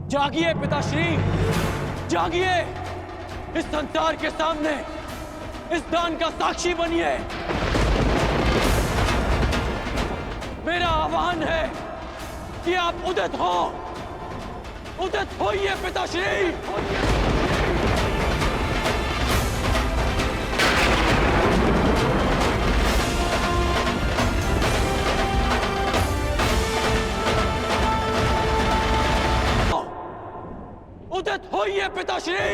जागिए पिताश्री, जागिए। इस संसार के सामने इस दान का साक्षी बनिए। मेरा आह्वान है कि आप उदित हो, उदित होइए पिताश्री। उदित होइए पिताश्री।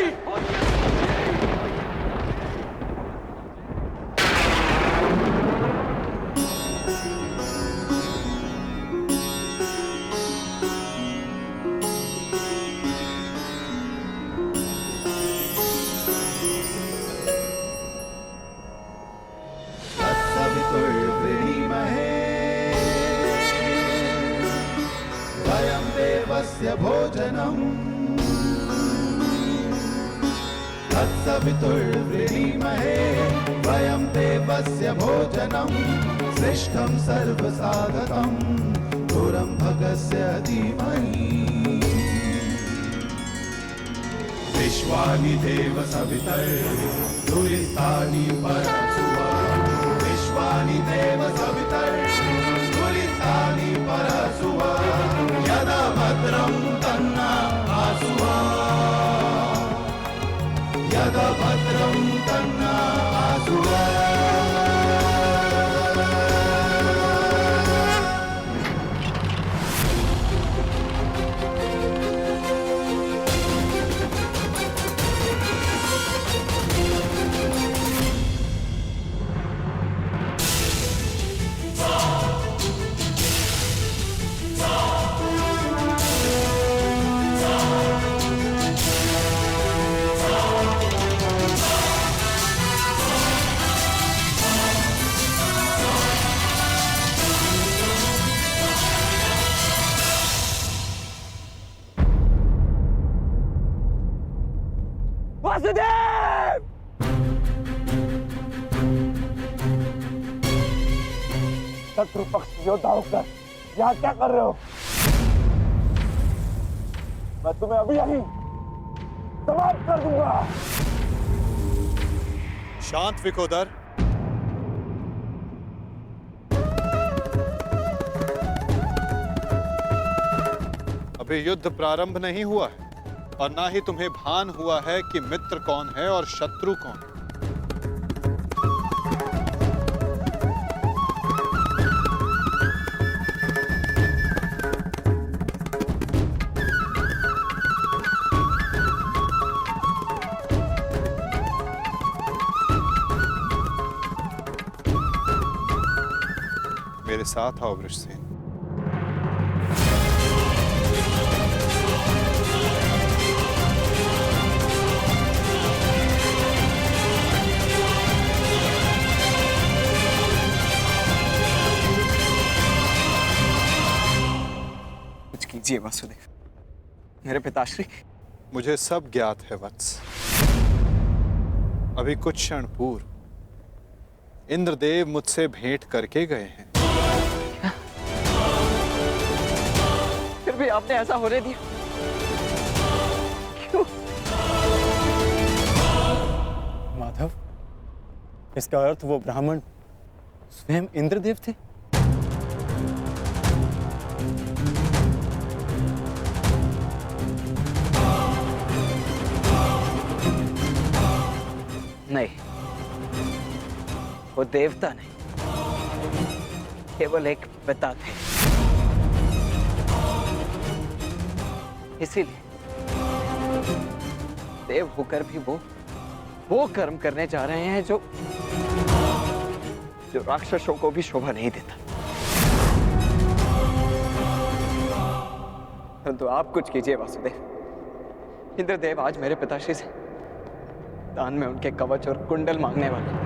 वयं देवस्य भोजनम् तत्सवितुर्वृणीमहे वयं देवस्य भोजनम् श्रेष्ठं सर्वसाधकं पुरं भगस्य धीमहि विश्वानि देव सवितर्दुरितानि परशुवा विश्वानि देव सवितर्दुरितानि परशुवा यदा भद्रं तन्ना आसुवा यदा भद्रं तन्ना आसुवा। वासुदेव! शत्रु पक्ष योद्धा होकर यहाँ क्या कर रहे हो? मैं तुम्हें अभी यही समाप्त कर दूंगा। शांत विकोदर। अभी युद्ध प्रारंभ नहीं हुआ है और ना ही तुम्हें भान हुआ है कि मित्र कौन है और शत्रु कौन है। मेरे साथ आओ वृषसेन। कीजिए वासुदेव, मेरे पिताश्री। मुझे सब ज्ञात है वत्स। अभी कुछ क्षण पूर्व इंद्रदेव मुझसे भेंट करके गए हैं। फिर भी आपने ऐसा होने दिया क्यों? माधव, इसका अर्थ वो ब्राह्मण स्वयं इंद्रदेव थे? नहीं, वो देवता नहीं, केवल एक पिता थे। इसीलिए देव होकर भी वो कर्म करने जा रहे हैं जो राक्षसों को भी शोभा नहीं देता। परंतु आप कुछ कीजिए वासुदेव। इंद्रदेव आज मेरे पिताश्री से दान में उनके कवच और कुंडल मांगने वाले।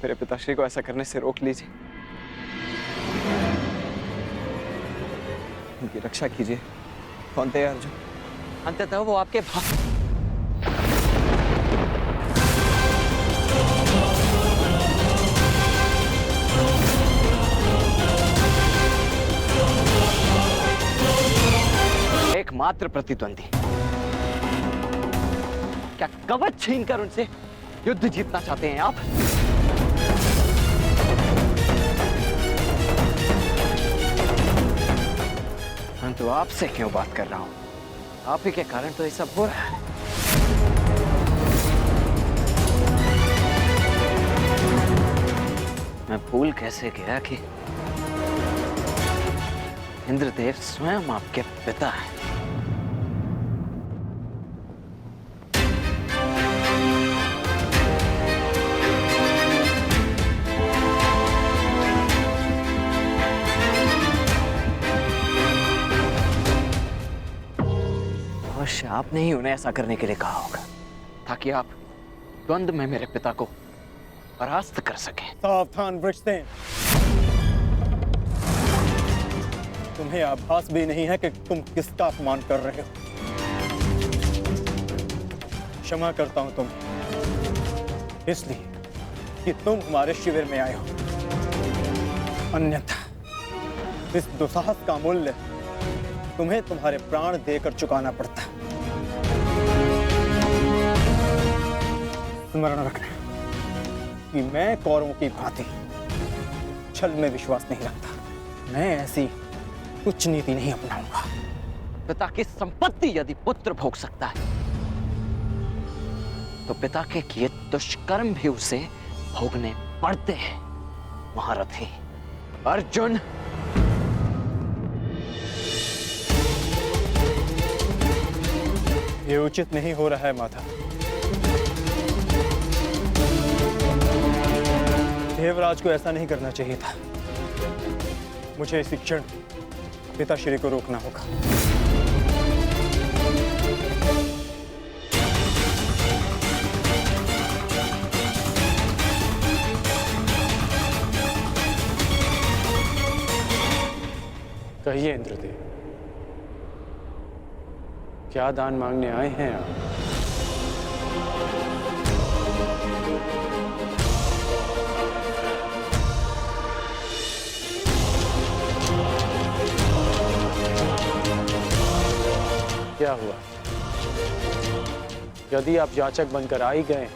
मेरे पिताश्री को ऐसा करने से रोक लीजिए। उनकी रक्षा कीजिए। कौन थे अर्जुन? अंततः वो आपके एकमात्र प्रतिद्वंदी। क्या कवच छीनकर उनसे युद्ध जीतना चाहते हैं आप? परंतु आपसे क्यों बात कर रहा हूं? आप ही के कारण तो ये सब हो रहा है। मैं भूल कैसे गया कि इंद्रदेव स्वयं आपके पिता हैं। अवश्य आपने ही उन्हें ऐसा करने के लिए कहा होगा ताकि आप द्वंद्व में मेरे पिता को परास्त कर सकें। सावधान वृषसेन, तुम्हें आभास भी नहीं है कि तुम किसका अपमान कर रहे हो। क्षमा करता हूं तुम्हें, इसलिए कि तुम हमारे शिविर में आए हो। अन्यथा इस दुस्साहस का मूल्य तुम्हें तुम्हारे प्राण देकर चुकाना पड़ता। स्मरण रखना कि मैं कौरवों की भांति छल में विश्वास नहीं रखता। मैं ऐसी कुछ नीति नहीं अपनाऊंगा। पिता की संपत्ति यदि पुत्र भोग सकता है तो पिता के किए दुष्कर्म भी उसे भोगने पड़ते हैं। महारथी अर्जुन, ये उचित नहीं हो रहा है माता। देवराज को ऐसा नहीं करना चाहिए था। मुझे इसी क्षण पिताश्री को रोकना होगा। कहिए इंद्रदेव, क्या दान मांगने आए हैं आप? क्या हुआ? यदि आप याचक बनकर आ ही गए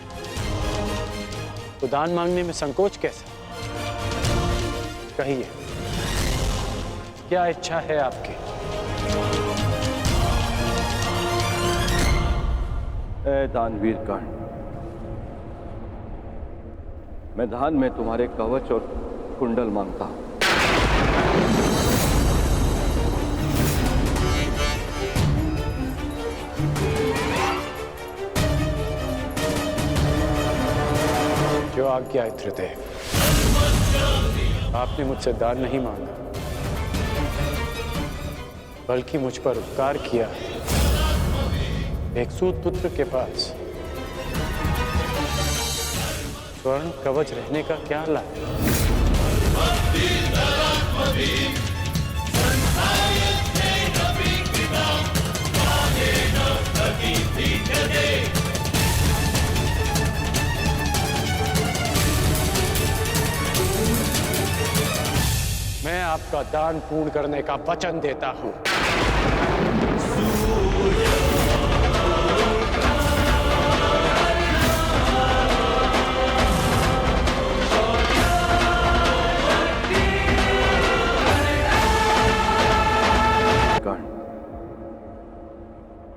तो दान मांगने में संकोच कैसा? कहिए, क्या इच्छा है आपकी? ए दानवीर कर्ण, मैं दान में तुम्हारे कवच और कुंडल मांगता हूं। जो आज्ञा इंद्रदेव। आपने मुझसे दान नहीं मांगा, बल्कि मुझ पर उपकार किया। एक सूत पुत्र के पास स्वर्ण कवच रहने का क्या लाभ? मैं आपका दान पूर्ण करने का वचन देता हूं।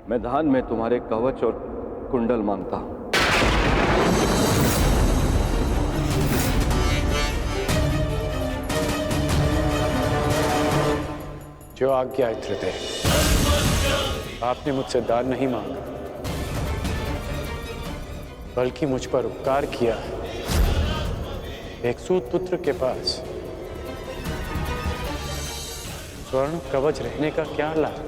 मैं दान में तुम्हारे कवच और कुंडल मांगता हूं। जो आज्ञा इंद्रदेव। आपने मुझसे दान नहीं मांगा, बल्कि मुझ पर उपकार किया। एक सूत पुत्र के पास स्वर्ण कवच रहने का क्या लाभ?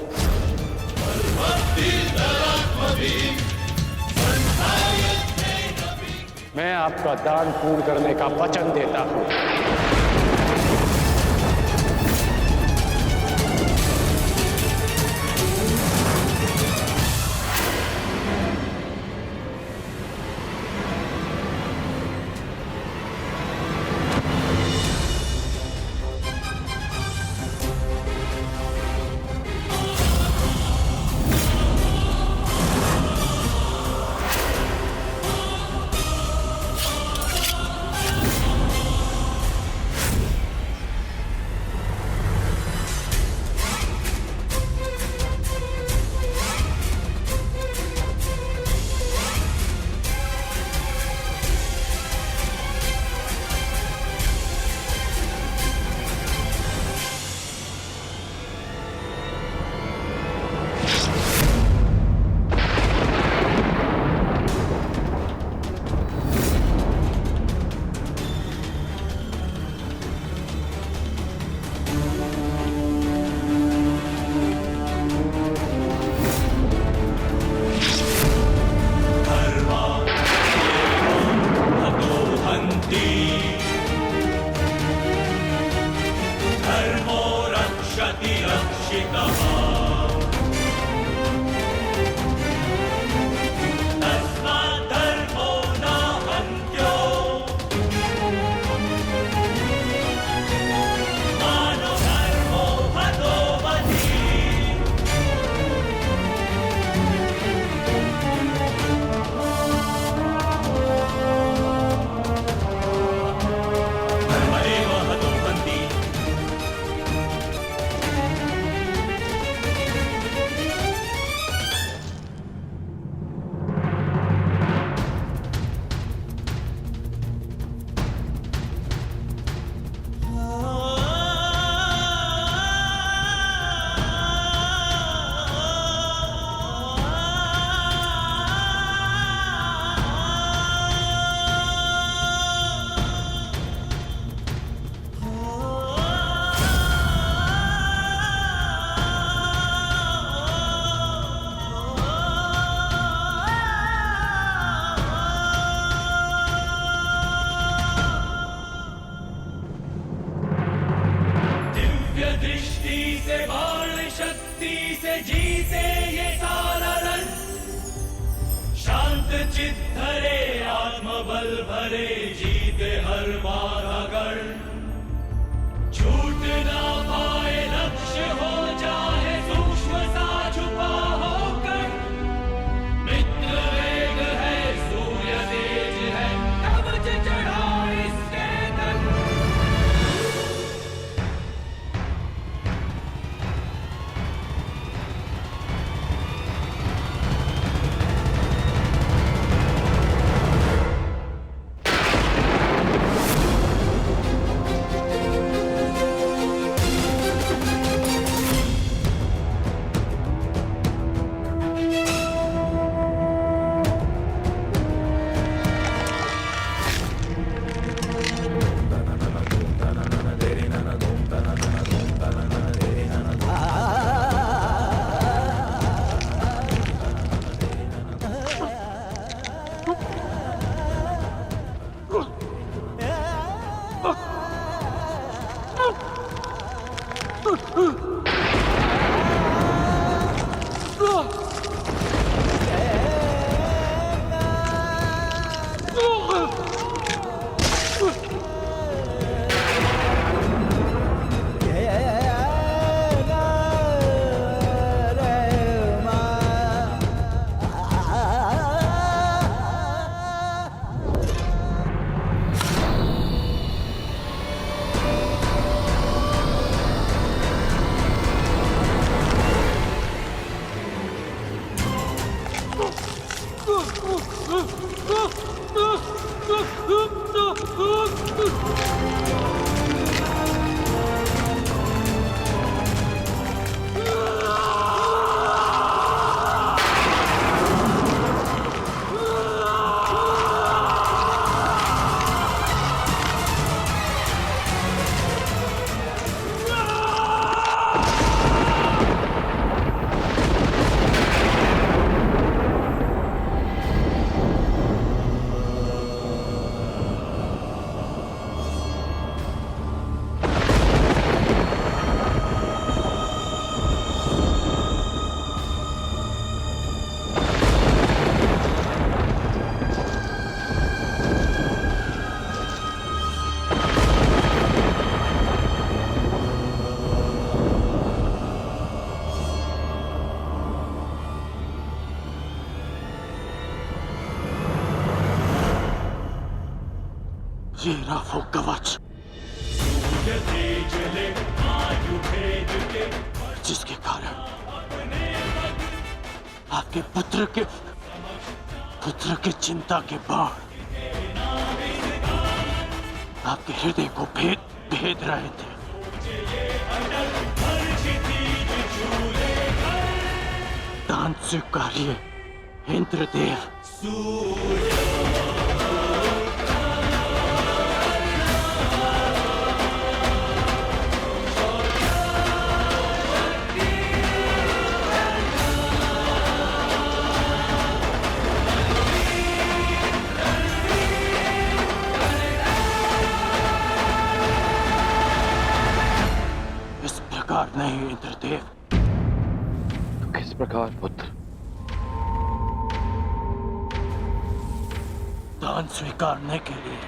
मैं आपका दान पूर्ण करने का वचन देता हूं। ये रहा वो कवच जिसके कारण आपके पुत्र के चिंता के बाण आपके हृदय को भेद रहे थे। दान स्वीकारिए इंद्रदेव। नहीं इंद्रदेव, किस प्रकार पुत्र? दान स्वीकारने के लिए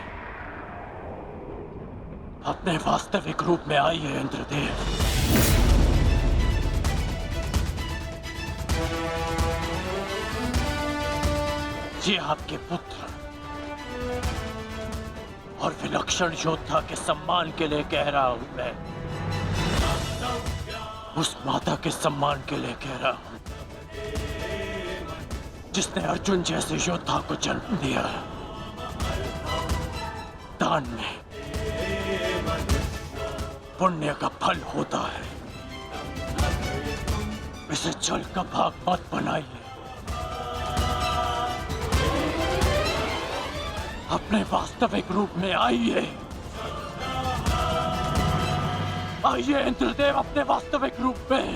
अपने वास्तविक रूप में आई है इंद्रदेव। ये आपके पुत्र और विलक्षण योद्धा के सम्मान के लिए कह रहा हूं मैं। उस माता के सम्मान के लिए कह रहा हूं जिसने अर्जुन जैसे योद्धा को जन्म दिया। दान में पुण्य का फल होता है। इसे जल का भाग मत बनाइए। अपने वास्तविक रूप में आइए। आइए इंद्रदेव अपने वास्तविक रूप में।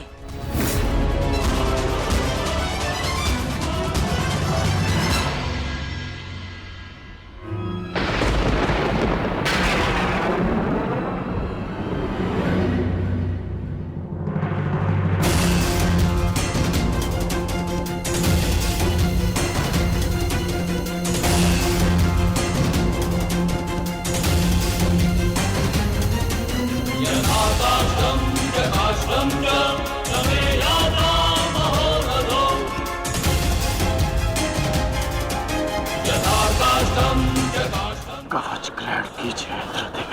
कवच ग्रहण कीजिए इंद्रदेव।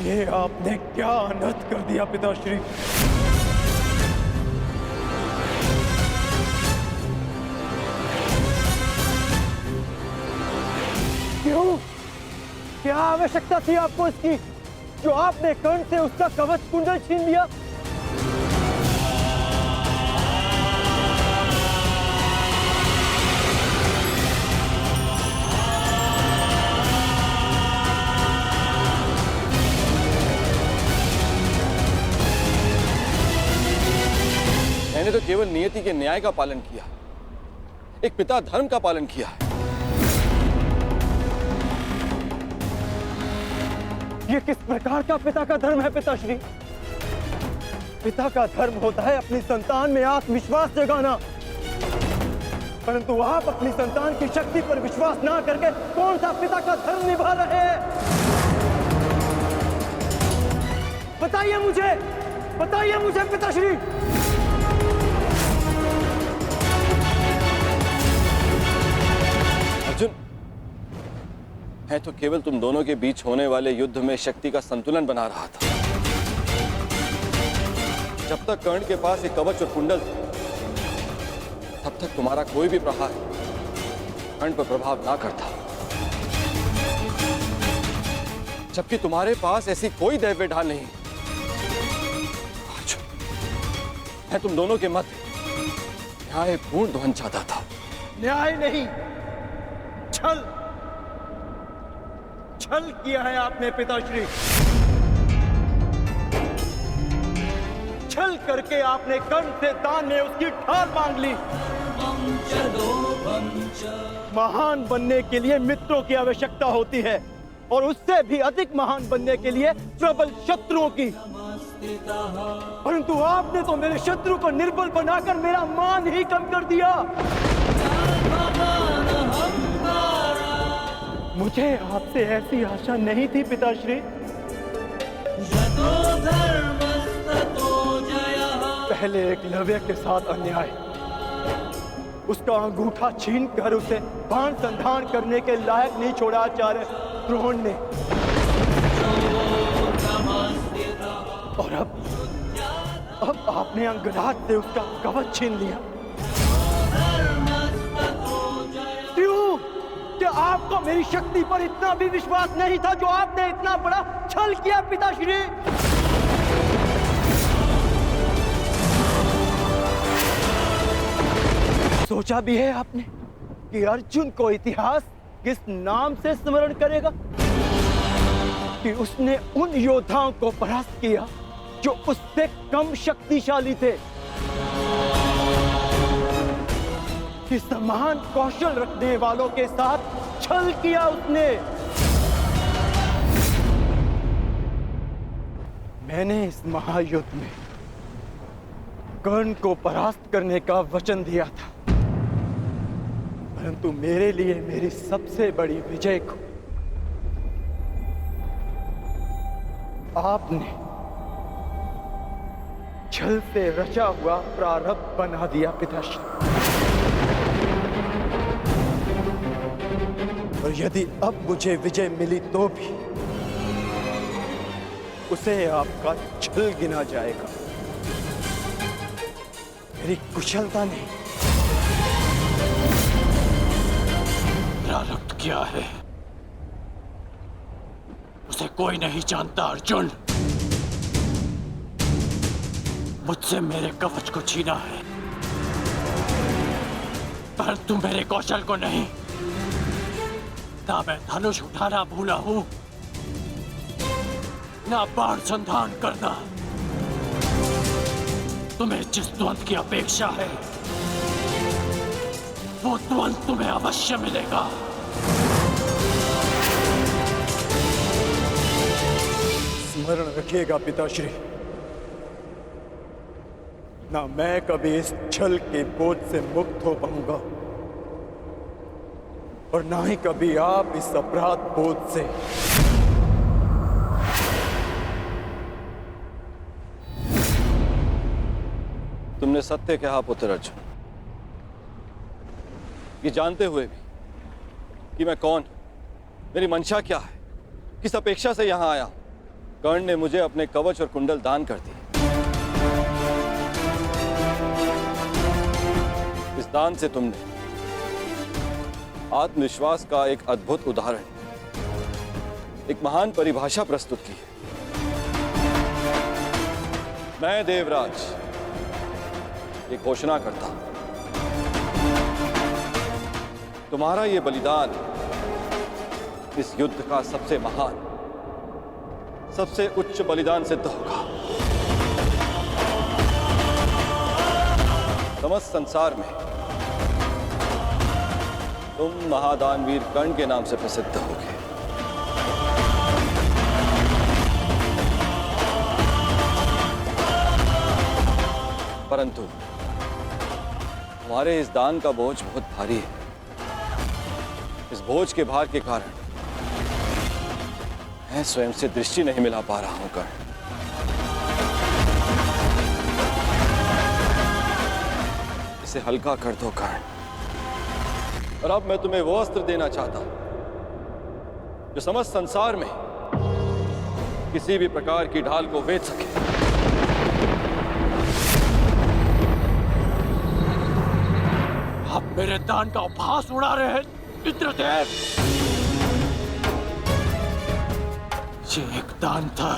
ये आपने क्या अनर्थ कर दिया पिताश्री। क्यों? क्या आवश्यकता थी आपको इसकी, जो आपने कर्ण से उसका कवच कुंडल छीन लिया? मैंने तो केवल नियति के न्याय का पालन किया, एक पिता धर्म का पालन किया है। ये किस प्रकार का पिता का धर्म है पिताश्री? पिता का धर्म होता है अपनी संतान में आत्मविश्वास जगाना, परंतु आप अपनी संतान की शक्ति पर विश्वास ना करके कौन सा पिता का धर्म निभा रहे हैं? बताइए मुझे पिताश्री। अर्जुन, मैं तो केवल तुम दोनों के बीच होने वाले युद्ध में शक्ति का संतुलन बना रहा था। जब तक कर्ण के पास एक कवच और कुंडल थे, तब तक तुम्हारा कोई भी प्रहार कर्ण पर प्रभाव ना करता। जबकि तुम्हारे पास ऐसी कोई दैव्य ढाल नहीं। आज मैं तुम दोनों के मध्य न्यायपूर्ण ध्वंस चाहता था। न्याय नहीं, छल किया है आपने पिताश्री। छल करके आपने कर्ण से दान में उसकी ढाल मांग ली। महान बनने के लिए मित्रों की आवश्यकता होती है, और उससे भी अधिक महान बनने के लिए प्रबल शत्रुओं की। परंतु आपने तो मेरे शत्रु को निर्बल बनाकर मेरा मान ही कम कर दिया। मुझे आपसे ऐसी आशा नहीं थी पिताश्री। पहले एकलव्य के साथ अन्याय, उसका अंगूठा छीन कर उसे बाण संधान करने के लायक नहीं छोड़ा आचार्य द्रोण ने, और अब आपने अंगराज से उसका कवच छीन लिया। क्यों? क्या आपको मेरी शक्ति पर इतना भी विश्वास नहीं था जो आपने इतना बड़ा छल किया पिताश्री? सोचा भी है आपने कि अर्जुन को इतिहास किस नाम से स्मरण करेगा? कि उसने उन योद्धाओं को परास्त किया जो उससे कम शक्तिशाली थे, कि समान कौशल रखने वालों के साथ छल किया उसने। मैंने इस महायुद्ध में कर्ण को परास्त करने का वचन दिया था, परंतु मेरे लिए मेरी सबसे बड़ी विजय को आपने छल से रचा हुआ प्रारब्ध बना दिया पिताश्री। और यदि अब मुझे विजय मिली तो भी उसे आपका छल गिना जाएगा, मेरी कुशलता नहीं। प्रारब्ध क्या है उसे कोई नहीं जानता अर्जुन। मुझसे मेरे कवच को छीना है, परंतु मेरे कौशल को नहीं। ना मैं धनुष उठाना भूला हूं, ना बाण संधान करना। तुम्हें जिस द्वंद की अपेक्षा है वो द्वंद तुम्हें अवश्य मिलेगा। स्मरण रखिएगा पिताश्री, ना मैं कभी इस छल के बोझ से मुक्त हो पाऊंगा और ना ही कभी आप इस अपराध बोझ से। तुमने सत्य कहा पुत्र अर्जुन। ये जानते हुए भी कि मैं कौन, मेरी मंशा क्या है, किस अपेक्षा से यहां आया हूं, कर्ण ने मुझे अपने कवच और कुंडल दान कर दिए। इस दान से तुमने आत्मविश्वास का एक अद्भुत उदाहरण, एक महान परिभाषा प्रस्तुत की है। मैं देवराज ये घोषणा करता हूं, तुम्हारा ये बलिदान इस युद्ध का सबसे महान, सबसे उच्च बलिदान सिद्ध होगा। समस्त संसार में तुम महादानवीर कर्ण के नाम से प्रसिद्ध होगे। परंतु तुम्हारे इस दान का बोझ बहुत भारी है। इस बोझ के भार के कारण मैं स्वयं से दृष्टि नहीं मिला पा रहा हूं कर्ण। इसे हल्का कर दो कर्ण। और अब मैं तुम्हें वो अस्त्र देना चाहता हूं जो समस्त संसार में किसी भी प्रकार की ढाल को वेध सके। आप मेरे दान का उपहास उड़ा रहे हैं इंद्रदेव। ये एक दान था,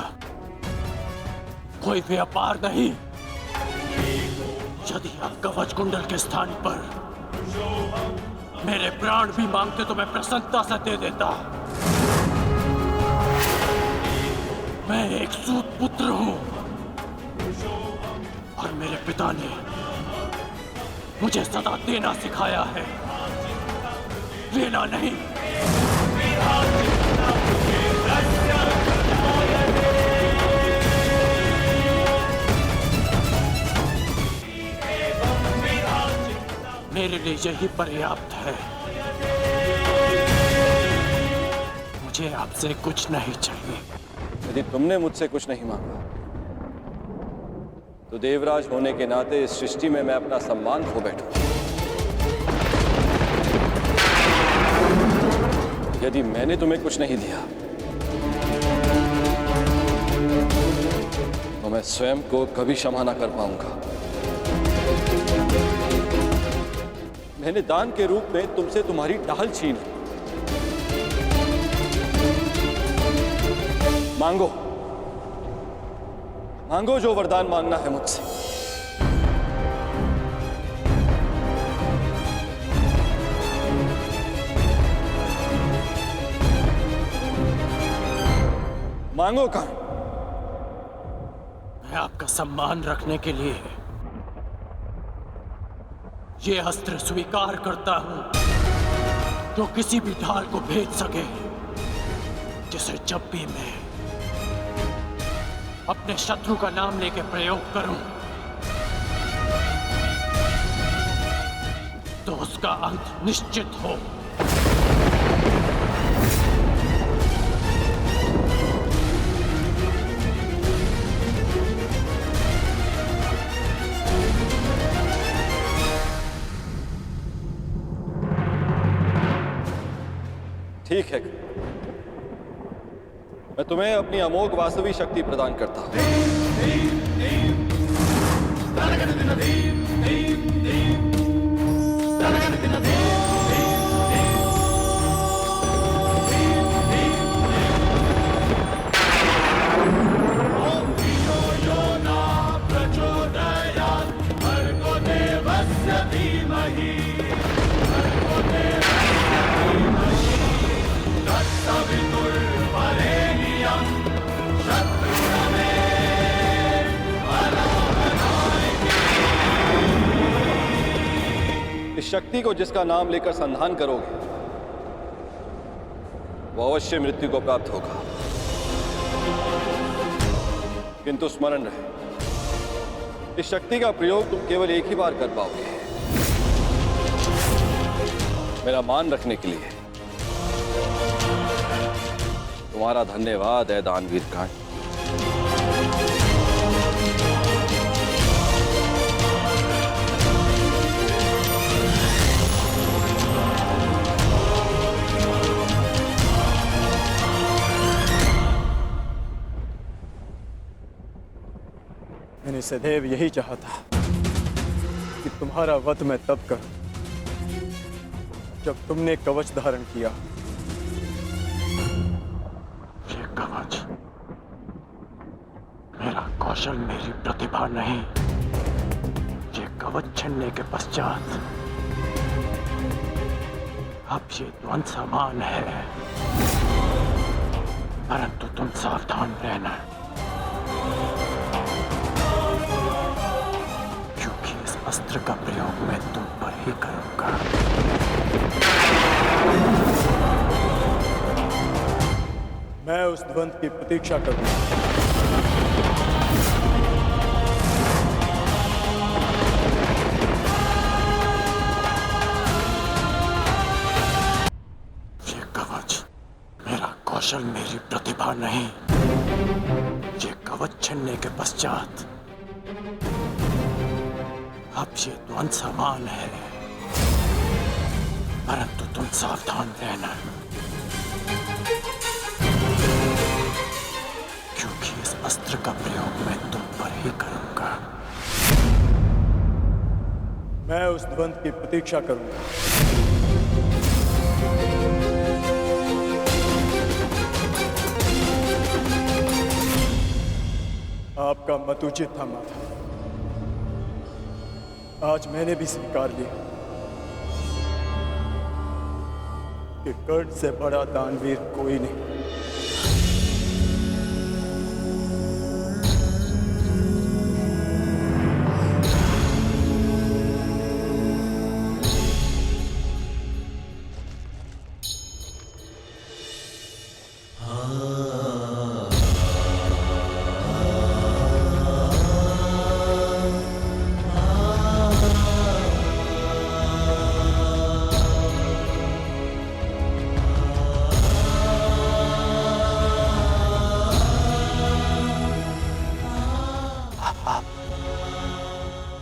कोई व्यापार नहीं। यदि आप कवच कुंडल के स्थान पर मेरे प्राण भी मांगते तो मैं प्रसन्नता से दे देता। मैं एक सूत पुत्र हूं और मेरे पिता ने मुझे सदा देना सिखाया है, लेना नहीं। मेरे लिए यही पर्याप्त है। मुझे आपसे कुछ नहीं चाहिए। यदि तुमने मुझसे कुछ नहीं मांगा तो देवराज होने के नाते इस सृष्टि में मैं अपना सम्मान खो बैठूं। यदि मैंने तुम्हें कुछ नहीं दिया तो मैं स्वयं को कभी क्षमा ना कर पाऊंगा। मैंने दान के रूप में तुमसे तुम्हारी ढाल छीन ली, मांगो, मांगो जो वरदान मांगना है मुझसे। मांगो कर्ण। मैं आपका सम्मान रखने के लिए ये अस्त्र स्वीकार करता हूं जो किसी भी ढाल को भेद सके, जिसे जब भी मैं अपने शत्रु का नाम लेके प्रयोग करूं तो उसका अंत निश्चित हो। ठीक है, मैं तुम्हें अपनी अमोघ वास्तविक शक्ति प्रदान करता हूं। इस शक्ति को जिसका नाम लेकर संधान करोगे वो अवश्य मृत्यु को प्राप्त होगा, किंतु स्मरण रहे इस शक्ति का प्रयोग तुम केवल एक ही बार कर पाओगे, मेरा मान रखने के लिए। तुम्हारा धन्यवाद है दानवीर कर्ण। मैंने सदैव यही चाहा था कि तुम्हारा वध मैं तब करूं जब तुमने कवच धारण किया। ये कवच मेरा कौशल, मेरी प्रतिभा नहीं। ये कवच छीनने के पश्चात अब ये द्वंद समान है, परंतु तुम सावधान रहना, क्योंकि इस अस्त्र का प्रयोग मैं तुम पर ही करूंगा। मैं उस द्वंद की प्रतीक्षा करूंगा। ये कवच मेरा कौशल, मेरी प्रतिभा नहीं। ये कवच छीनने के पश्चात अब ये द्वंद समान है, परंतु तुम सावधान रहना, क्योंकि इस अस्त्र का प्रयोग मैं तुम पर ही करूंगा। मैं उस द्वंद की प्रतीक्षा करूंगा। आपका मत उचित था माता। आज मैंने भी स्वीकार लिया कि कर्ण से बड़ा दानवीर कोई नहीं।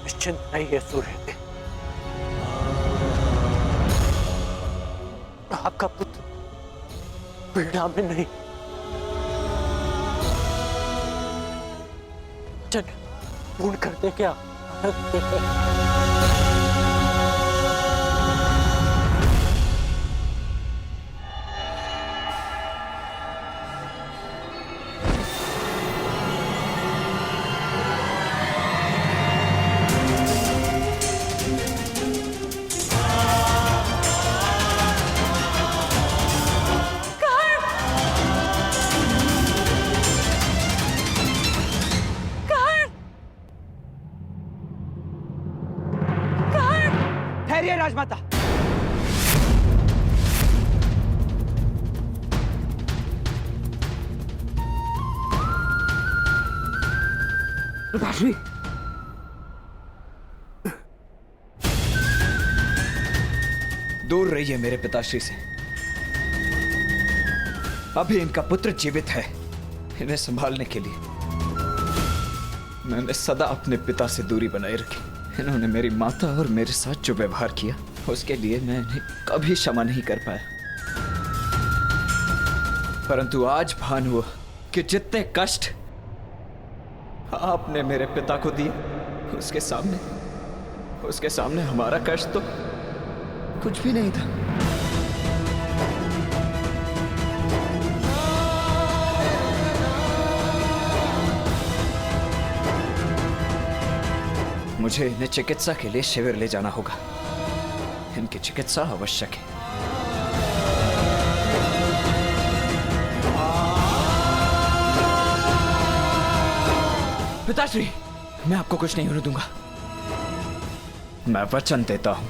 निश्चिंत रहिए सूर्यदेव, आपका पुत्र पीड़ा में नहीं। चल पूर्ण कर दे क्या? राजमाता। पिताश्री, दूर रहिए मेरे पिताश्री से। अभी इनका पुत्र जीवित है। इन्हें संभालने के लिए मैंने सदा अपने पिता से दूरी बनाए रखी। इन्होंने मेरी माता और मेरे साथ जो व्यवहार किया, उसके लिए मैं इन्हें कभी क्षमा नहीं कर पाया। परंतु आज भान हुआ कि जितने कष्ट आपने मेरे पिता को दिए, उसके सामने हमारा कष्ट तो कुछ भी नहीं था। मुझे इन्हें चिकित्सा के लिए शिविर ले जाना होगा। इनकी चिकित्सा आवश्यक है। पिताश्री, मैं आपको कुछ नहीं होने दूंगा। मैं वचन देता हूं,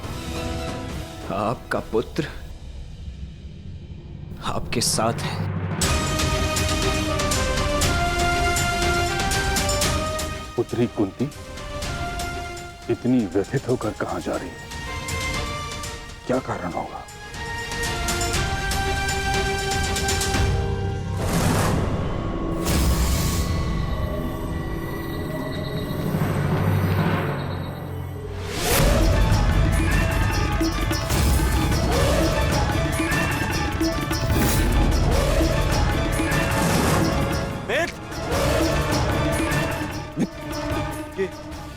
आपका पुत्र आपके साथ है। पुत्री कुंती इतनी व्यथित होकर कहां जा रही है? क्या कारण होगा?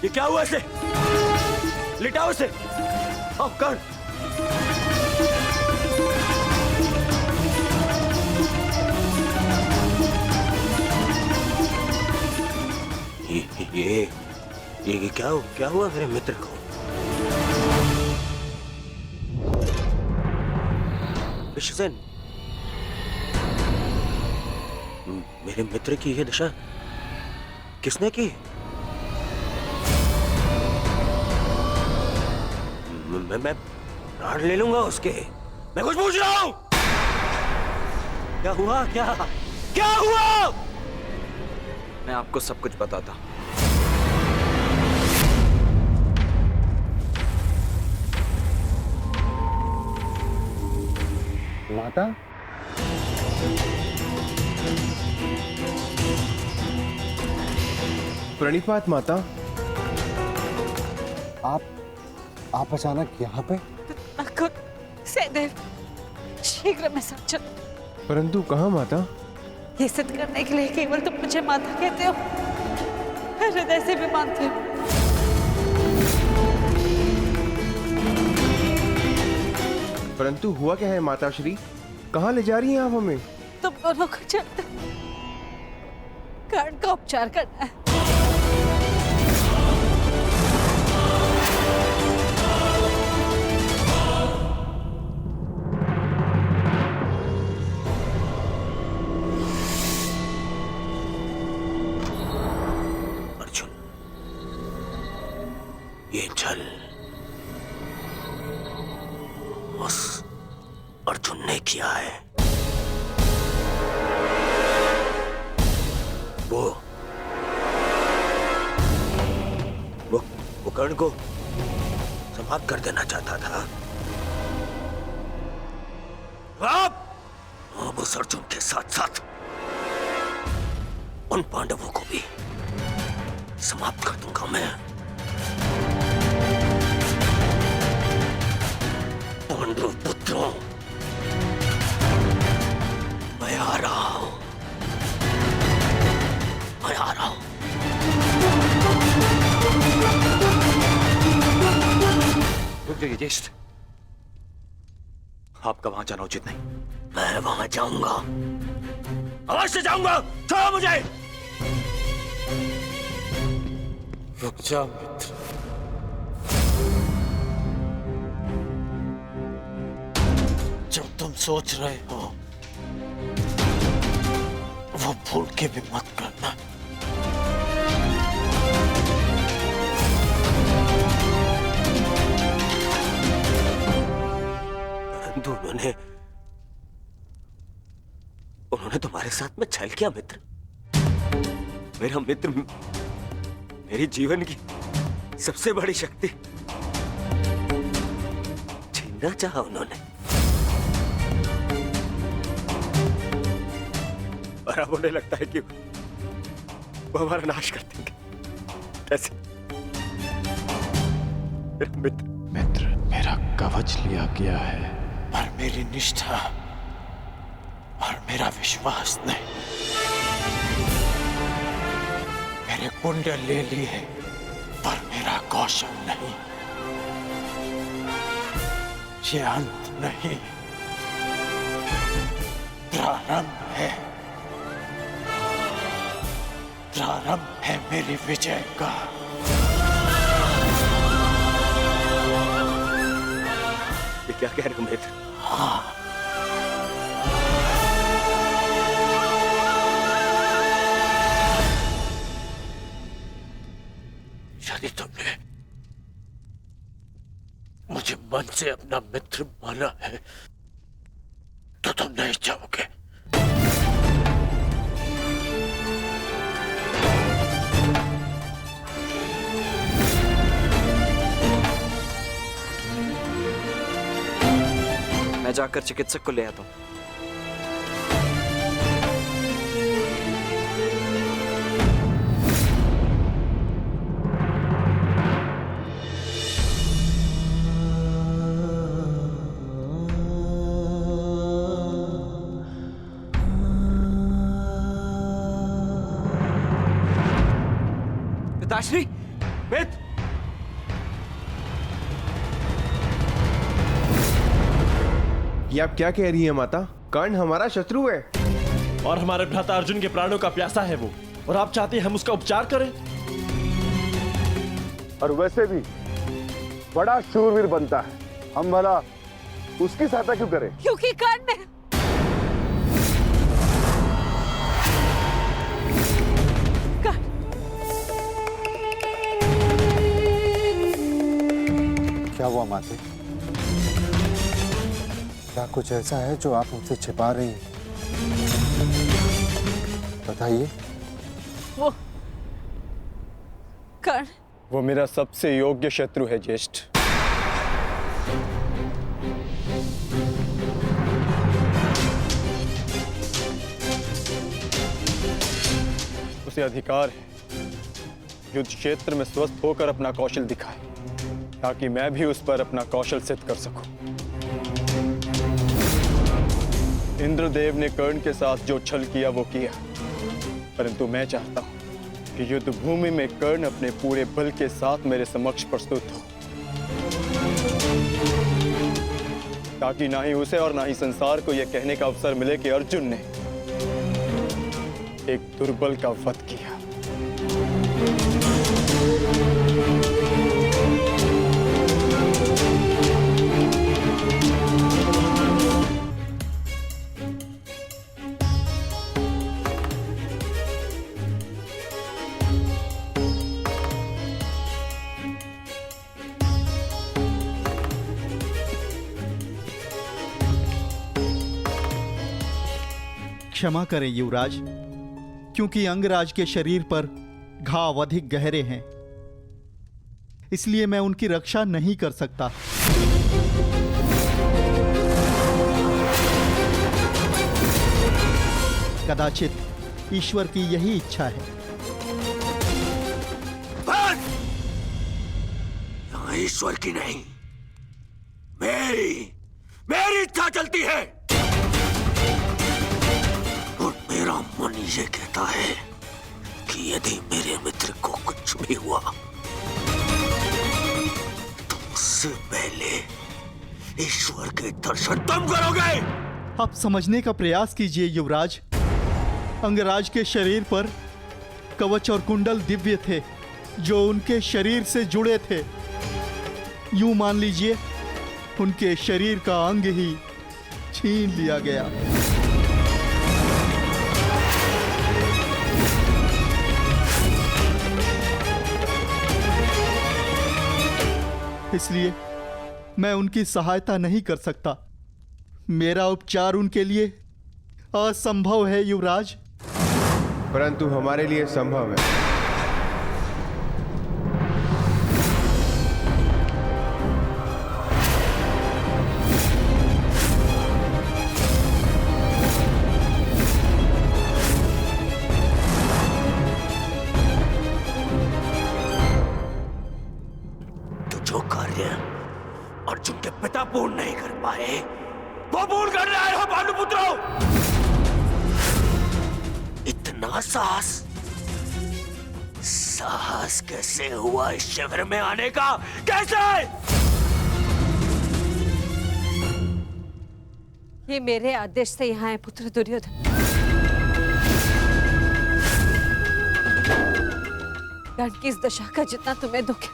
ये क्या हुआ इसे? लिटाओ इसे। आओ कर। ये क्या हुआ मेरे मित्र को? विश्वसेन, मेरे मित्र की ये दशा किसने की? मैं प्राण ले लूंगा उसके। मैं कुछ पूछ रहा हूं। क्या हुआ? क्या हुआ? मैं आपको सब कुछ बताता हूं। माता, प्रणिपात माता। आप अचानक यहाँ पे? सहदेव, शीघ्र में समझो। परंतु कहाँ माता? ये सिद्ध करने के लिए केवल तुम मुझे माता कहते हो, हृदय से भी मानते हो। परंतु हुआ क्या है माता श्री? कहाँ ले जा रही हैं आप हमें? तुम दोनों को चलते कर्ण का उपचार करना है। ये छल उस अर्जुन ने किया है। वो कर्ण को समाप्त कर देना चाहता था। अब उस अर्जुन के साथ साथ उन पांडवों को भी समाप्त कर दूंगा मैं। पांडव पुत्रों, मैं आ रहा हूं। रुक जाइए ज्येष्ठ, आपका वहां जाना उचित नहीं। मैं वहां जाऊंगा, अवश्य जाऊंगा। छोड़ो मुझे। रुक जा मित्र। जब तुम सोच रहे हो वो भूल के भी मत करना। परंतु उन्होंने तुम्हारे साथ में छल किया मित्र। मेरा मित्र मेरी जीवन की सबसे बड़ी शक्ति छीनना चाहा उन्होंने, और अब उन्हें लगता है कि वो हमारा नाश कर देंगे। कैसे? मित्र, मेरा कवच लिया गया है पर मेरी निष्ठा और मेरा विश्वास नहीं। मेरे कुंडल ले लिए पर मेरा कौशल नहीं। ये अंत नहीं, प्रारंभ है। प्रारंभ है मेरी विजय का। ये क्या कह रहे हो मित्र? हाँ, यदि तुमने मुझे मन से अपना मित्र माना है तो तुम नहीं चाहोगे। मैं जाकर चिकित्सक को ले आता हूं। पिताश्री, मित्र, ये आप क्या कह रही हैं माता? कर्ण हमारा शत्रु है और हमारे भ्राता अर्जुन के प्राणों का प्यासा है वो, और आप चाहते हैं हम उसका उपचार करें? और वैसे भी बड़ा शूरवीर बनता है, हम भला उसकी सहायता क्यों करें? क्योंकि कर्ण क्या हुआ माते? क्या कुछ ऐसा है जो आप मुझसे छिपा रही हैं? बताइए। वो कर्ण, वो मेरा सबसे योग्य शत्रु है ज्येष्ठ। उसे अधिकार है युद्ध क्षेत्र में स्वस्थ होकर अपना कौशल दिखाए, ताकि मैं भी उस पर अपना कौशल सिद्ध कर सकूं। इंद्रदेव ने कर्ण के साथ जो छल किया वो किया, परंतु मैं चाहता हूं कि युद्ध भूमि में कर्ण अपने पूरे बल के साथ मेरे समक्ष प्रस्तुत हो, ताकि ना ही उसे और ना ही संसार को यह कहने का अवसर मिले कि अर्जुन ने एक दुर्बल का वध किया। क्षमा करें युवराज, क्योंकि अंगराज के शरीर पर घाव अधिक गहरे हैं, इसलिए मैं उनकी रक्षा नहीं कर सकता। कदाचित ईश्वर की यही इच्छा है। यहाँ ईश्वर की नहीं, मेरी इच्छा चलती है। और मेरा मन ये कहता है कि यदि मेरे मित्र को कुछ भी हुआ तो उससे पहले ईश्वर के दर्शन तुम करोगे। आप समझने का प्रयास कीजिए युवराज। अंगराज के शरीर पर कवच और कुंडल दिव्य थे जो उनके शरीर से जुड़े थे। यूं मान लीजिए उनके शरीर का अंग ही छीन लिया गया। इसलिए मैं उनकी सहायता नहीं कर सकता। मेरा उपचार उनके लिए असंभव है युवराज। परंतु हमारे लिए संभव है। जो कार्य अर्जुन के पिता पूर्ण नहीं कर पाए वो पूर्ण कर रहे हो भानुपुत्रों। इतना साहस कैसे हुआ इस शिविर में आने का? कैसे? ये मेरे आदेश से यहाँ है पुत्र दुर्योधन। कर्ण की इस दशा का जितना तुम्हें दुख है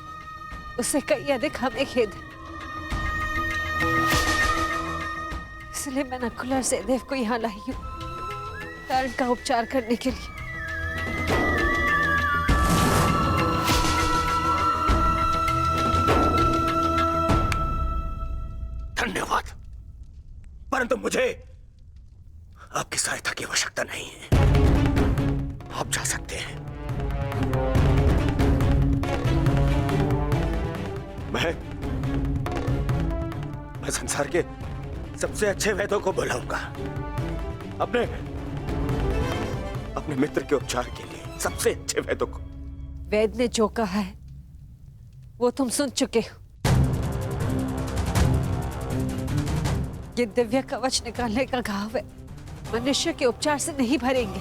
उससे कई अधिक हमें खेद है। इसलिए मैं नकुल और सहदेव को यहाँ लाई हूँ कर्ण का उपचार करने के लिए। धन्यवाद, परंतु मुझे आपकी सहायता की आवश्यकता नहीं है। आप जा सकते हैं। मैं संसार के सबसे अच्छे वैद्यों को बुलाऊंगा अपने मित्र के उपचार के लिए, सबसे अच्छे वैद्यों को। वैद्य ने जो कहा है वो तुम सुन चुके हो। ये दिव्य कवच निकालने का घाव है, मनुष्य के उपचार से नहीं भरेंगे।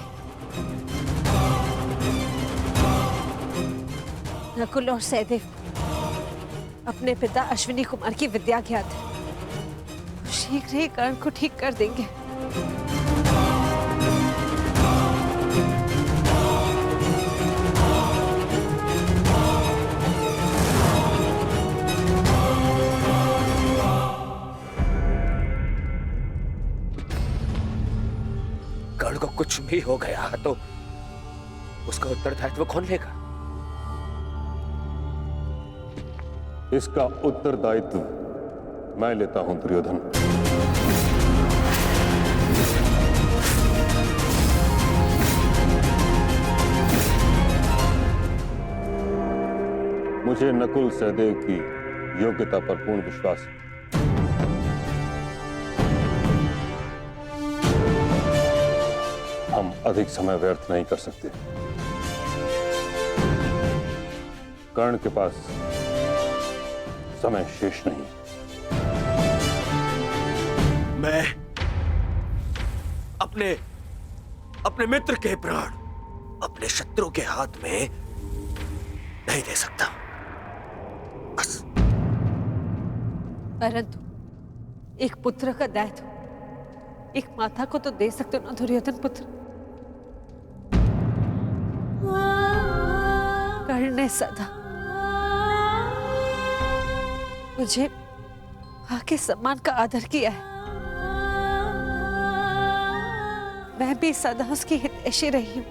नकुल और सहदेव अपने पिता अश्विनी कुमार की विद्या ज्ञात है, शीघ्र ही कर्ण को ठीक कर देंगे। कर्ण को कुछ भी हो गया तो उसका उत्तरदायित्व कौन लेगा? इसका उत्तरदायित्व मैं लेता हूं दुर्योधन। मुझे नकुल सहदेव की योग्यता पर पूर्ण विश्वास है। हम अधिक समय व्यर्थ नहीं कर सकते। कर्ण के पास समय शेष नहीं। मैं अपने मित्र के प्राण अपने शत्रु के हाथ में नहीं दे सकता, बस। परंतु एक पुत्र का दायित्व एक माता को तो दे सकते हो ना दुर्योधन पुत्र। कर्ण ने सदा मुझे आके सम्मान का आदर किया है। मैं भी सदा उसकी हितैषी रही हूं।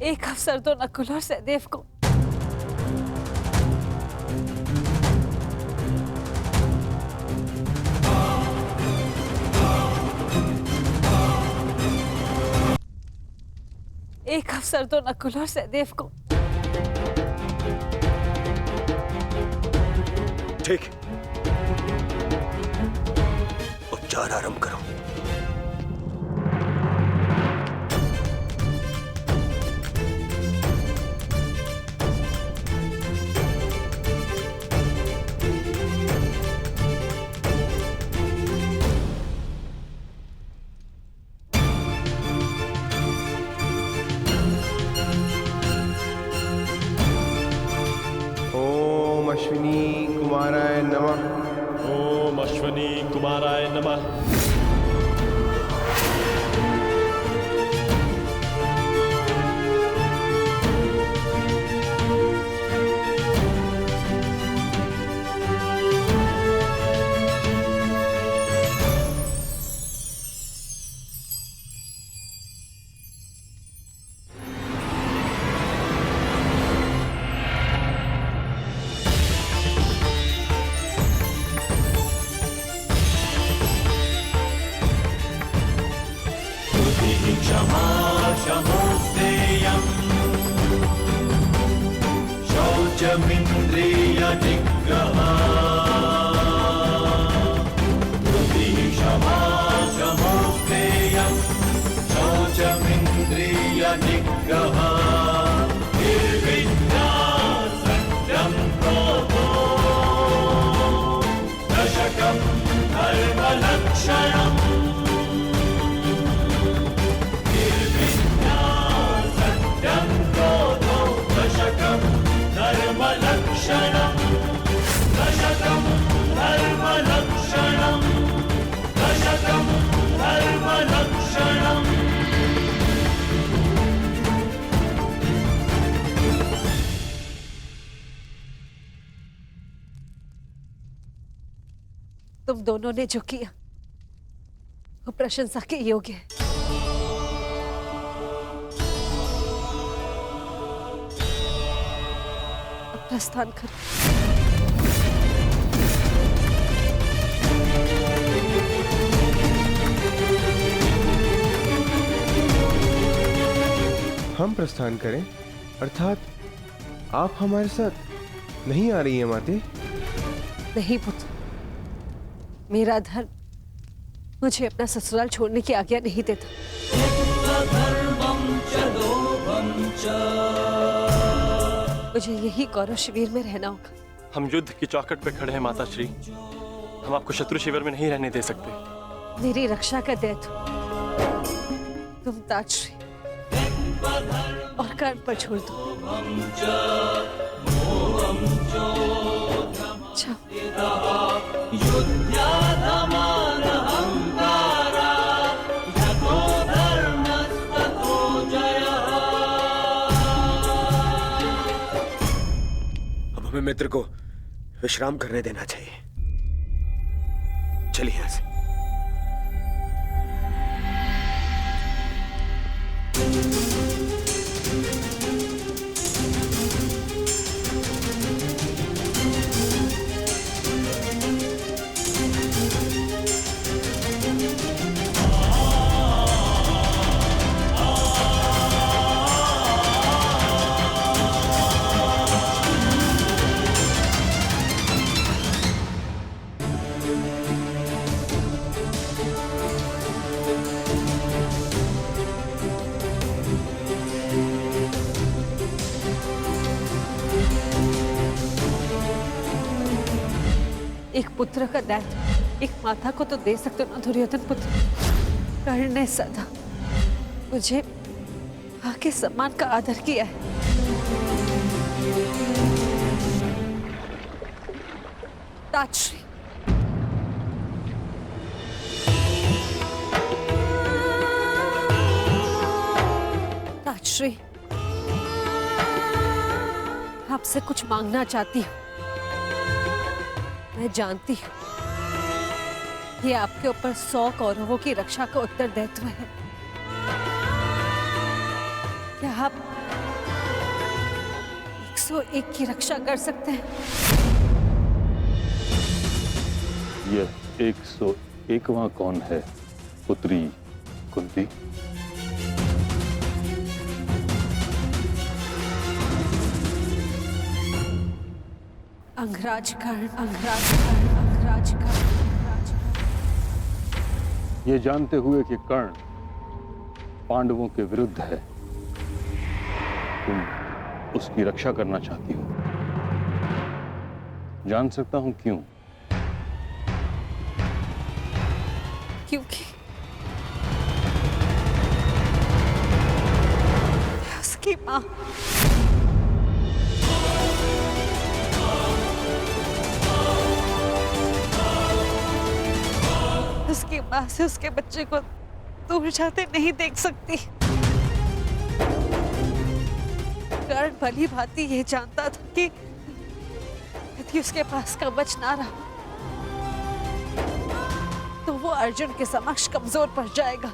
एक अवसर तो नकुल और सहदेव को नकुल और सहदेव को। ठीक, उपचार आरंभ करो। अश्विनी कुमाराय नमः। ओम अश्विनी कुमाराय नमः। शमोस्तेयम् शौचमिन्द्रियनिग्रहा धृतिः क्षमा शमोस्तेयम् शौचमिन्द्रियनिग्रहा निर्विद्या सत्यं क्रोधो दशकं धर्मलक्षणम् निर्विद्या सत्यं क्रोधो दशकं धर्मलक्षणम् दशकं धर्मलक्षणम् दशकं धर्मलक्षणम् तुम दोनों ने जो किया वो प्रशंसा के योग्य है। अब प्रस्थान करो। हम प्रस्थान करें अर्थात आप हमारे साथ नहीं आ रही हैं माते? नहीं पुत्र, मेरा धर्म मुझे अपना ससुराल छोड़ने की आज्ञा नहीं देता। मुझे यही कौरव शिविर में रहना होगा। हम युद्ध की चौखट पे खड़े हैं माता श्री, हम आपको शत्रु शिविर में नहीं रहने दे सकते। मेरी रक्षा का दायित्व तुम ताजश्री और कर्ण पर छोड़ दो। अब हमें मित्र को विश्राम करने देना चाहिए। चलिए यहां से। एक पुत्र का दायित्व एक माता को तो दे सकते हो ना दुर्योधन पुत्र। कर्ण ने सदा मुझे आके सम्मान का आदर किया है। ताजश्री, ताजश्री, आपसे कुछ मांगना चाहती हूँ। मैं जानती हूँ ये आपके ऊपर 100 कौरवों की रक्षा का उत्तरदायित्व है। क्या आप 101 की रक्षा कर सकते हैं? यह 101वां कौन है पुत्री कुंती? अंगराज कर्ण, अंगराज कर्ण, अंगराज कर्ण, अंगराज कर्ण। ये जानते हुए कि कर्ण पांडवों के विरुद्ध है, तुम उसकी रक्षा करना चाहती हो। जान सकता हूं क्यों? क्योंकि उसकी मां उसकी मां से उसके बच्चे को दूर जाते नहीं देख सकती। कर्ण भली भांति ये जानता था कि यदि उसके पास कवच ना रहा तो वो अर्जुन के समक्ष कमजोर पड़ जाएगा।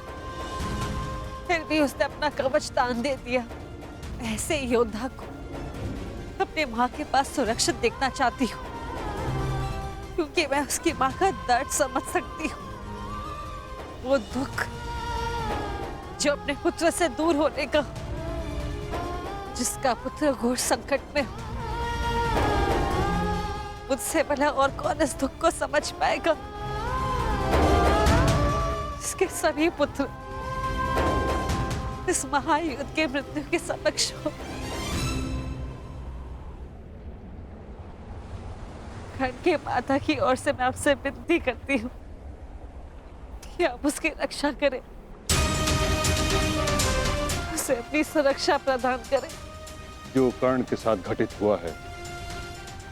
फिर भी उसने अपना कवच दान दे दिया। ऐसे योद्धा को अपने मां के पास सुरक्षित देखना चाहती हूँ, क्योंकि मैं उसकी मां का दर्द समझ सकती हूँ। वो दुख जो अपने पुत्र से दूर होने का, जिसका पुत्र घोर संकट में हो, मुझसे भला और कौन इस दुख को समझ पाएगा, जिसके सभी पुत्र इस महायुद्ध के मृत्यु के समक्ष हो। कर्ण के माता की ओर से मैं आपसे विनती करती हूँ कि आप उसकी रक्षा करें, उसे अपनी सुरक्षा प्रदान करें। जो कर्ण के साथ घटित हुआ है,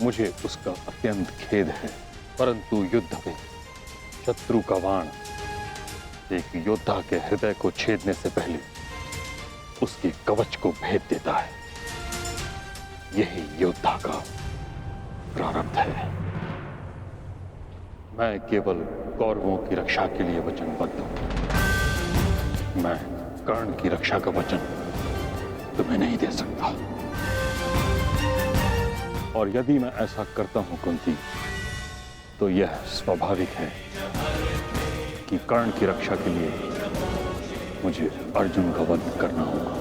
मुझे उसका अत्यंत खेद है, परंतु युद्ध में शत्रु का बाण एक योद्धा के हृदय को छेदने से पहले उसके कवच को भेद देता है। यही योद्धा का प्रारब्ध है। मैं केवल कौरवों की रक्षा के लिए वचनबद्ध हूं। मैं कर्ण की रक्षा का वचन तुम्हें नहीं दे सकता। और यदि मैं ऐसा करता हूं कुंती, तो यह स्वाभाविक है कि कर्ण की रक्षा के लिए मुझे अर्जुन का वध करना होगा,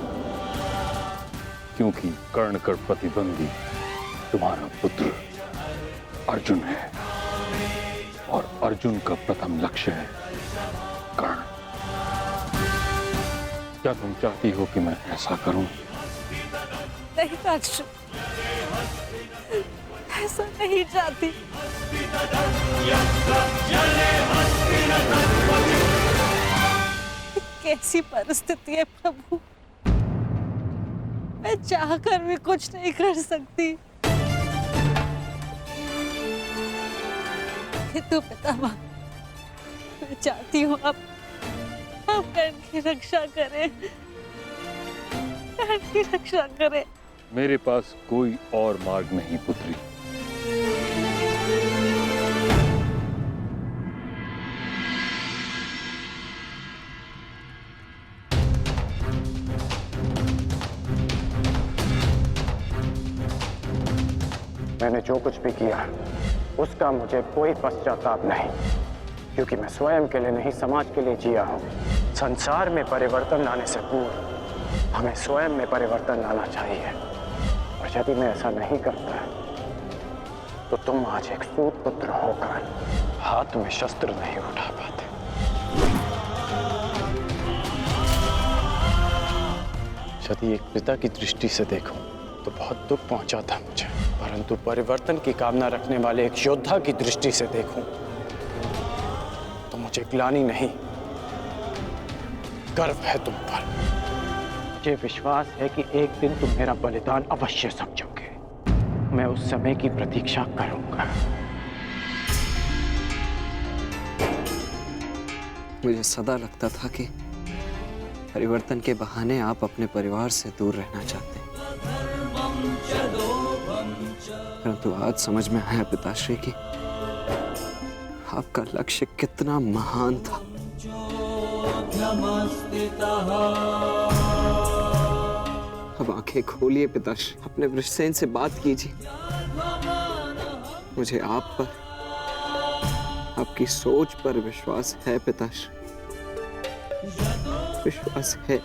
क्योंकि कर्ण का प्रतिद्वंदी तुम्हारा पुत्र अर्जुन है, और अर्जुन का प्रथम लक्ष्य है कर्ण। क्या तुम चाहती हो कि मैं ऐसा करूं? नहीं अर्जुन, ऐसा नहीं चाहती। कैसी परिस्थिति है प्रभु, मैं चाहकर भी कुछ नहीं कर सकती। किंतु पितामह, मैं चाहती हूँ आप कर्ण की रक्षा करें, कर्ण की रक्षा करें। मेरे पास कोई और मार्ग नहीं पुत्री। मैंने जो कुछ भी किया उसका मुझे कोई पश्चाताप नहीं, क्योंकि मैं स्वयं के लिए नहीं समाज के लिए जिया हूँ। संसार में परिवर्तन लाने से पूर्व हमें स्वयं में परिवर्तन लाना चाहिए, और यदि मैं ऐसा नहीं करता तो तुम आज एक सूत पुत्र होकर हाथ में शस्त्र नहीं उठा पाते। यदि एक पिता की दृष्टि से देखूं तो बहुत दुख पहुंचा था मुझे, परंतु परिवर्तन की कामना रखने वाले एक योद्धा की दृष्टि से देखूं तो मुझे ग्लानि नहीं, गर्व है तुम पर। मुझे विश्वास है कि एक दिन तुम मेरा बलिदान अवश्य समझोगे। मैं उस समय की प्रतीक्षा करूंगा। मुझे सदा लगता था कि परिवर्तन के बहाने आप अपने परिवार से दूर रहना चाहते हैं, परंतु आज समझ में आया पिताश्री कि आपका लक्ष्य कितना महान था। अब आंखें खोलिए पिताश्री, अपने वृषसेन से बात कीजिए। मुझे आप पर, आपकी सोच पर विश्वास है पिताश्री, विश्वास है।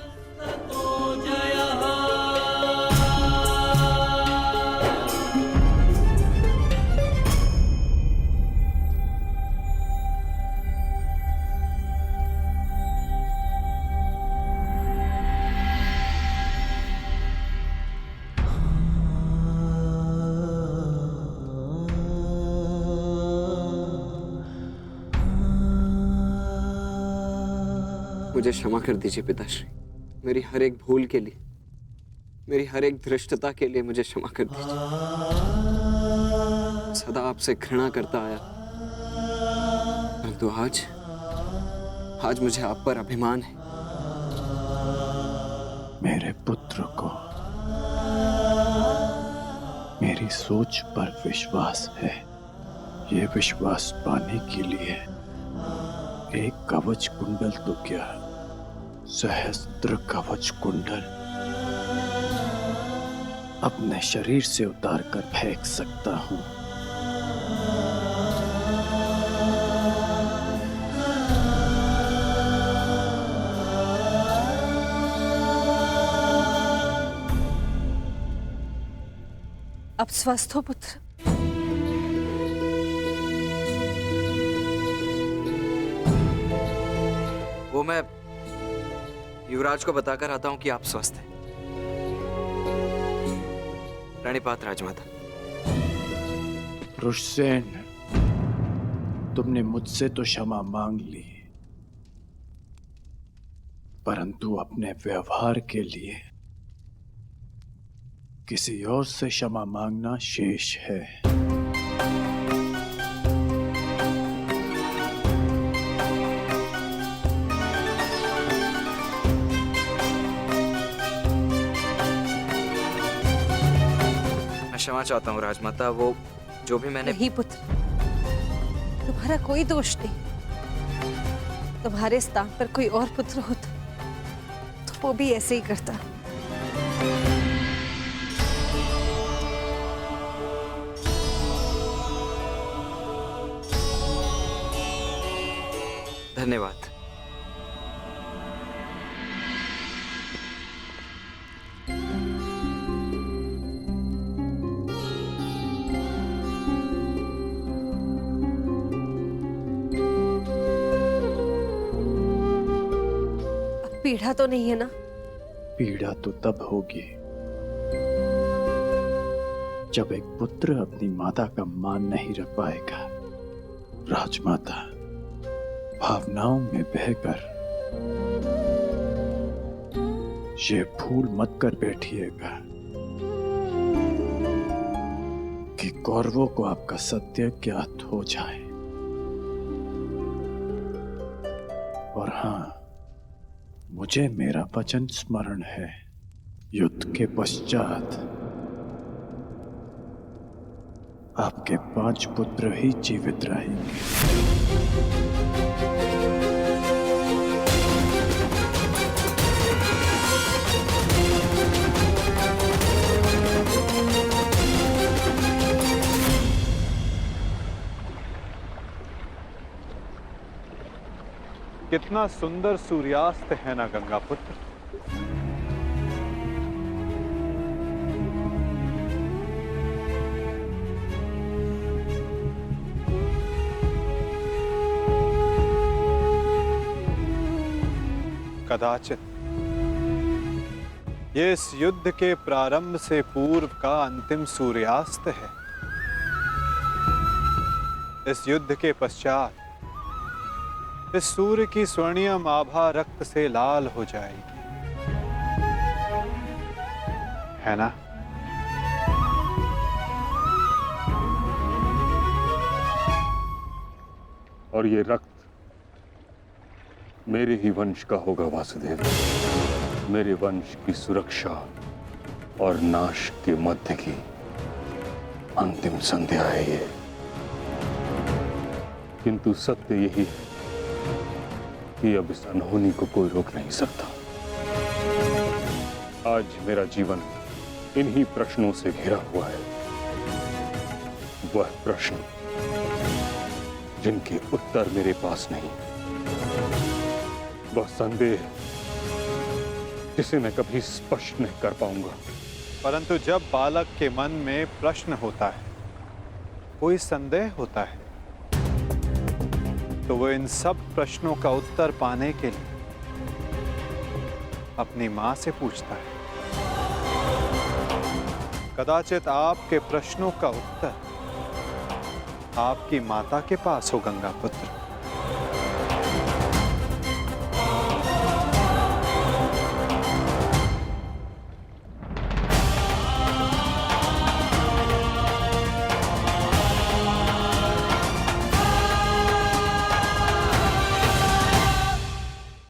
मुझे क्षमा कर दीजिए पिताश्री, मेरी हर एक भूल के लिए, मेरी हर एक धृष्टता के लिए मुझे क्षमा कर दीजिए। सदा आपसे घृणा करता आया, परंतु आज मुझे आप पर अभिमान है। मेरे पुत्र को मेरी सोच पर विश्वास है। ये विश्वास पाने के लिए एक कवच कुंडल तो क्या, सहस्त्र कवच कुंडल अपने शरीर से उतार कर फेंक सकता हूं। अब स्वस्थ हो पुत्र? वो मैं युवराज को बताकर आता हूं कि आप स्वस्थ हैं। प्रणिपात राजमाता। रुषसेन, तुमने मुझसे तो क्षमा मांग ली, परंतु अपने व्यवहार के लिए किसी और से क्षमा मांगना शेष है। मैं क्षमा चाहता हूँ राजमाता, वो जो भी मैंने। नहीं पुत्र, तुम्हारा कोई दोष नहीं। तुम्हारे स्थान पर कोई और पुत्र होता तो वो भी ऐसे ही करता। धन्यवाद। पीड़ा तो नहीं है ना? पीड़ा तो तब होगी जब एक पुत्र अपनी माता का मान नहीं रख पाएगा। राजमाता, भावनाओं में बहकर ये भूल मत कर बैठिएगा कि कौरवों को आपका सत्य ज्ञात हो जाए। और हाँ, मुझे मेरा वचन स्मरण है, युद्ध के पश्चात आपके 5 पुत्र ही जीवित रहेंगे। कितना सुंदर सूर्यास्त है ना गंगा पुत्र। कदाचित ये इस युद्ध के प्रारंभ से पूर्व का अंतिम सूर्यास्त है। इस युद्ध के पश्चात इस सूर्य की स्वर्णिम आभा रक्त से लाल हो जाएगी, है ना? और ये रक्त मेरे ही वंश का होगा वासुदेव। मेरे वंश की सुरक्षा और नाश के मध्य की अंतिम संध्या है ये। किंतु सत्य यही है कि अब इस अनहोनी को कोई रोक नहीं सकता। आज मेरा जीवन इन्हीं प्रश्नों से घिरा हुआ है। वह प्रश्न जिनके उत्तर मेरे पास नहीं, वह संदेह जिसे मैं कभी स्पष्ट नहीं कर पाऊंगा। परंतु जब बालक के मन में प्रश्न होता है, कोई संदेह होता है, तो वो इन सब प्रश्नों का उत्तर पाने के लिए अपनी मां से पूछता है। कदाचित आपके प्रश्नों का उत्तर आपकी माता के पास हो गंगा पुत्र।